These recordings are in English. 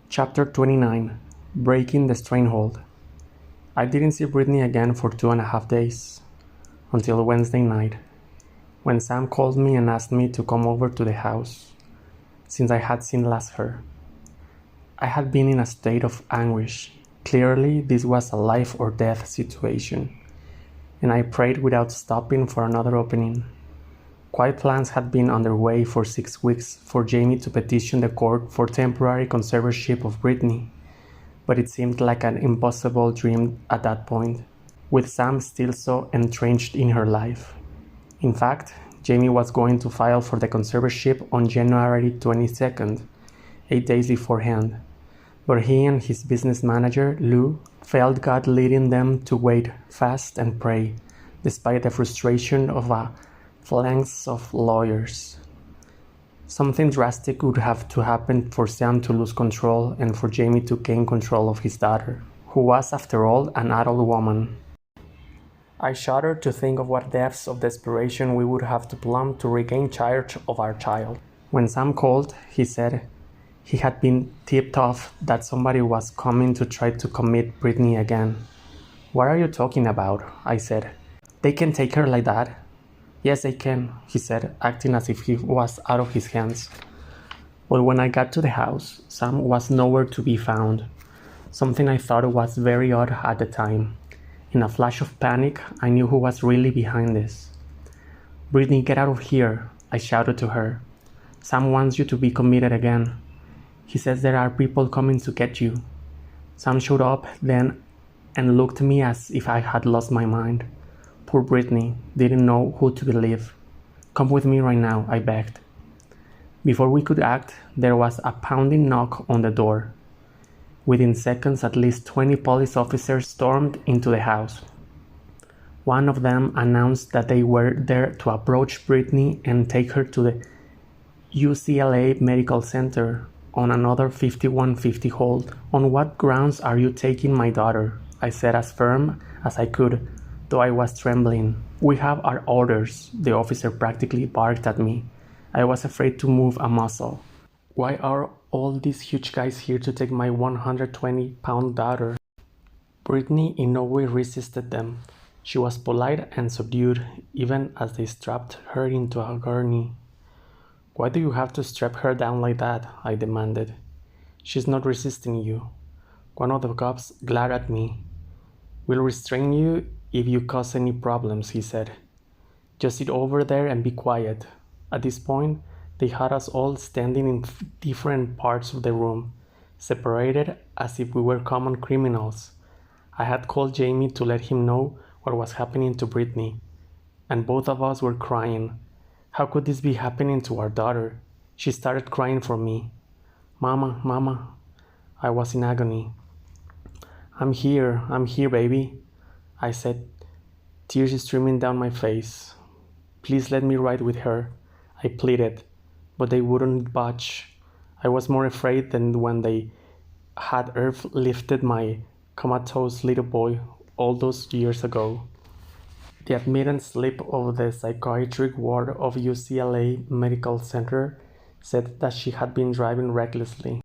Chapter 29. Breaking the Stranglehold. I didn't see Britney again for 2.5 days, until Wednesday night, when Sam called me and asked me to come over to the house, since I had seen last her. I had been in a state of anguish. Clearly, this was a life or death situation, and I prayed without stopping for another opening. Quiet plans had been underway for 6 weeks for Jamie to petition the court for temporary conservatorship of Britney, but it seemed like an impossible dream at that point, with Sam still so entrenched in her life. In fact, Jamie was going to file for the conservatorship on January 22nd, 8 days beforehand, but he and his business manager, Lou, felt God leading them to wait, fast, and pray, despite the frustration of a phalanx of lawyers. Something drastic would have to happen for Sam to lose control and for Jamie to gain control of his daughter, who was, after all, an adult woman. I shuddered to think of what depths of desperation we would have to plumb to regain charge of our child. When Sam called, he said he had been tipped off that somebody was coming to try to commit Britney again. "What are you talking about?" I said. "They can take her like that?" "Yes, they can," he said, acting as if he was out of his hands. But when I got to the house, Sam was nowhere to be found, something I thought was very odd at the time. In a flash of panic, I knew who was really behind this. "Britney, get out of here," I shouted to her. "Sam wants you to be committed again. He says there are people coming to get you." Sam showed up then and looked at me as if I had lost my mind. Poor Britney didn't know who to believe. "Come with me right now," I begged. Before we could act, there was a pounding knock on the door. Within seconds, at least 20 police officers stormed into the house. One of them announced that they were there to approach Britney and take her to the UCLA Medical Center on another 5150 hold. "On what grounds are you taking my daughter?" I said as firm as I could, though I was trembling. "We have our orders," the officer practically barked at me. I was afraid to move a muscle. "Why are all these huge guys here to take my 120-pound daughter?" Britney in no way resisted them. She was polite and subdued, even as they strapped her into a gurney. "Why do you have to strap her down like that?" I demanded. "She's not resisting you." One of the cops glared at me. "We'll restrain you if you cause any problems," he said. "Just sit over there and be quiet." At this point, they had us all standing in different parts of the room, separated as if we were common criminals. I had called Jamie to let him know what was happening to Britney, and both of us were crying. How could this be happening to our daughter? She started crying for me. "Mama, Mama." I was in agony. I'm here, baby," I said, tears streaming down my face. "Please let me ride with her," I pleaded, but they wouldn't budge. I was more afraid than when they had airlifted my comatose little boy all those years ago. The admittance slip of the psychiatric ward of UCLA Medical Center said that she had been driving recklessly,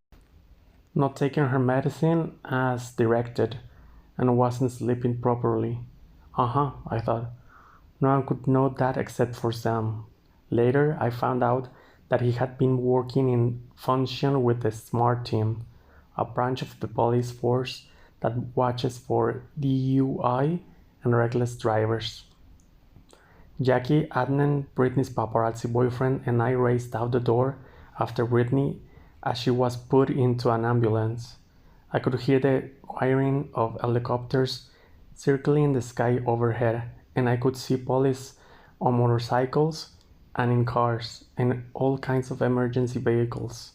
not taking her medicine as directed, and wasn't sleeping properly. I thought. No one could know that except for Sam. Later, I found out that he had been working in function with the SMART team, a branch of the police force that watches for DUI and reckless drivers. Jackie Adnan, Britney's paparazzi boyfriend, and I raced out the door after Britney as she was put into an ambulance. I could hear the whirring of helicopters circling the sky overhead, and I could see police on motorcycles and in cars and all kinds of emergency vehicles.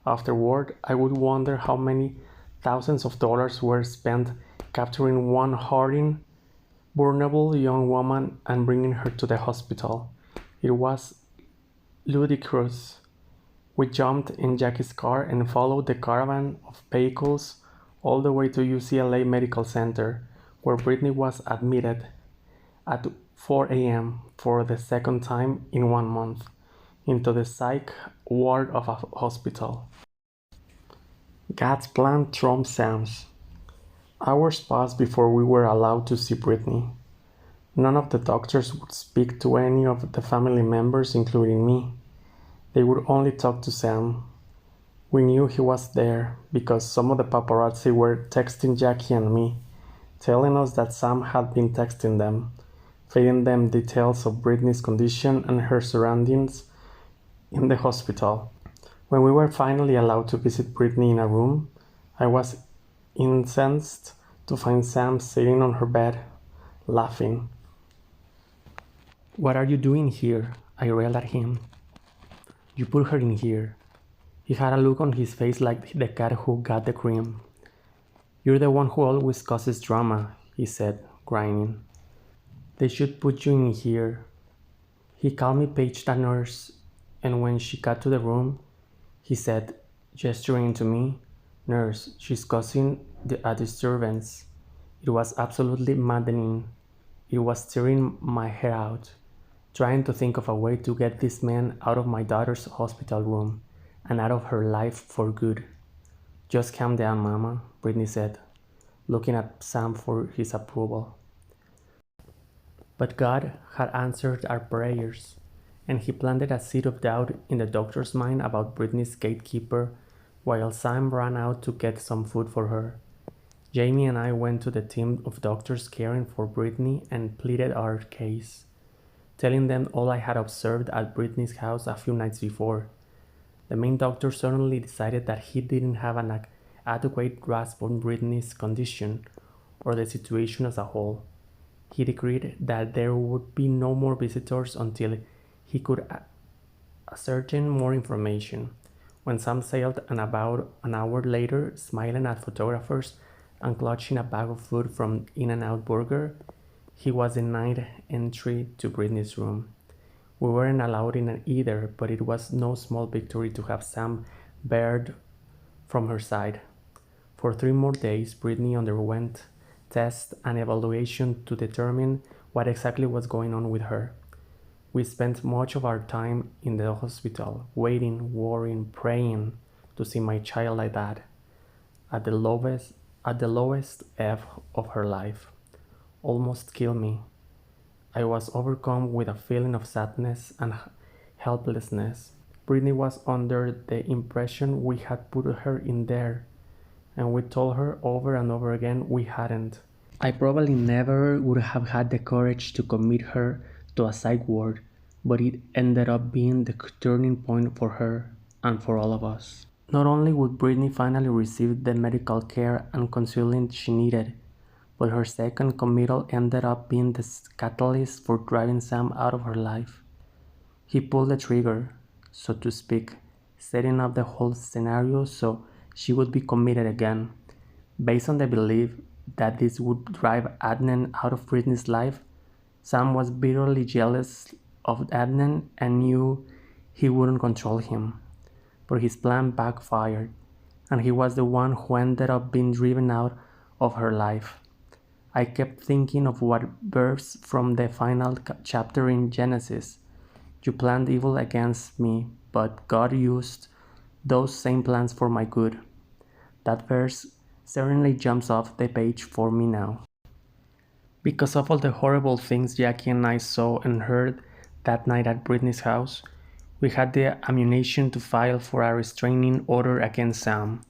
Afterward, I would wonder how many thousands of dollars were spent capturing one hardened, vulnerable young woman and bringing her to the hospital. It was ludicrous. We jumped in Jackie's car and followed the caravan of vehicles all the way to UCLA Medical Center, where Britney was admitted at 4 a.m. for the second time in 1 month into the psych ward of a hospital. God's plan trumped Sam's. Hours passed before we were allowed to see Britney. None of the doctors would speak to any of the family members, including me. They would only talk to Sam. We knew he was there because some of the paparazzi were texting Jackie and me, telling us that Sam had been texting them, feeding them details of Britney's condition and her surroundings in the hospital. When we were finally allowed to visit Britney in a room, I was incensed to find Sam sitting on her bed, laughing. "What are you doing here?" I railed at him. "You put her in here." He had a look on his face like the cat who got the cream. "You're the one who always causes drama," he said, grinning. "They should put you in here." He calmly paged a nurse, and when she got to the room, he said, gesturing to me, "Nurse, she's causing a disturbance." It was absolutely maddening. It was tearing my hair out, trying to think of a way to get this man out of my daughter's hospital room and out of her life for good. "Just calm down, Mama," Britney said, looking at Sam for his approval. But God had answered our prayers, and he planted a seed of doubt in the doctor's mind about Britney's gatekeeper while Sam ran out to get some food for her. Jamie and I went to the team of doctors caring for Britney and pleaded our case, telling them all I had observed at Britney's house a few nights before. The main doctor suddenly decided that he didn't have an adequate grasp on Britney's condition or the situation as a whole. He decreed that there would be no more visitors until he could ascertain more information. When Sam sailed, and about an hour later, smiling at photographers and clutching a bag of food from In-N-Out Burger, he was denied entry to Britney's room. We weren't allowed in either, but it was no small victory to have Sam barred from her side. For 3 more days, Britney underwent tests and evaluation to determine what exactly was going on with her. We spent much of our time in the hospital, waiting, worrying, praying to see my child like that, at the lowest ebb of her life. Almost killed me. I was overcome with a feeling of sadness and helplessness. Britney was under the impression we had put her in there, and we told her over and over again we hadn't. I probably never would have had the courage to commit her to a psych ward, but it ended up being the turning point for her and for all of us. Not only would Britney finally receive the medical care and counseling she needed, but her second committal ended up being the catalyst for driving Sam out of her life. He pulled the trigger, so to speak, setting up the whole scenario so she would be committed again. Based on the belief that this would drive Adnan out of Britney's life, Sam was bitterly jealous of Adnan and knew he wouldn't control him. But his plan backfired, and he was the one who ended up being driven out of her life. I kept thinking of what verse from the final chapter in Genesis. "You planned evil against me, but God used those same plans for my good." That verse certainly jumps off the page for me now. Because of all the horrible things Jackie and I saw and heard that night at Britney's house, we had the ammunition to file for a restraining order against Sam.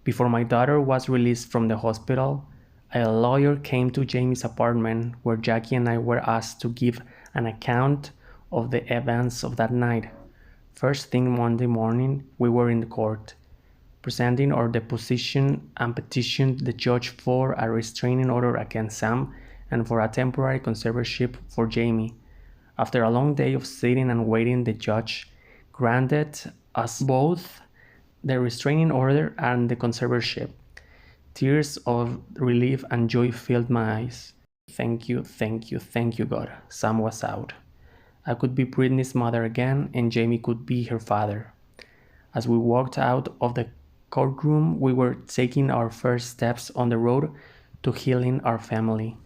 Before my daughter was released from the hospital, a lawyer came to Jamie's apartment where Jackie and I were asked to give an account of the events of that night. First thing Monday morning, we were in court, presenting our deposition and petitioned the judge for a restraining order against Sam and for a temporary conservatorship for Jamie. After a long day of sitting and waiting, the judge granted us both the restraining order and the conservatorship. Tears of relief and joy filled my eyes. Thank you, God. Sam was out. I could be Britney's mother again, and Jamie could be her father. As we walked out of the courtroom, we were taking our first steps on the road to healing our family.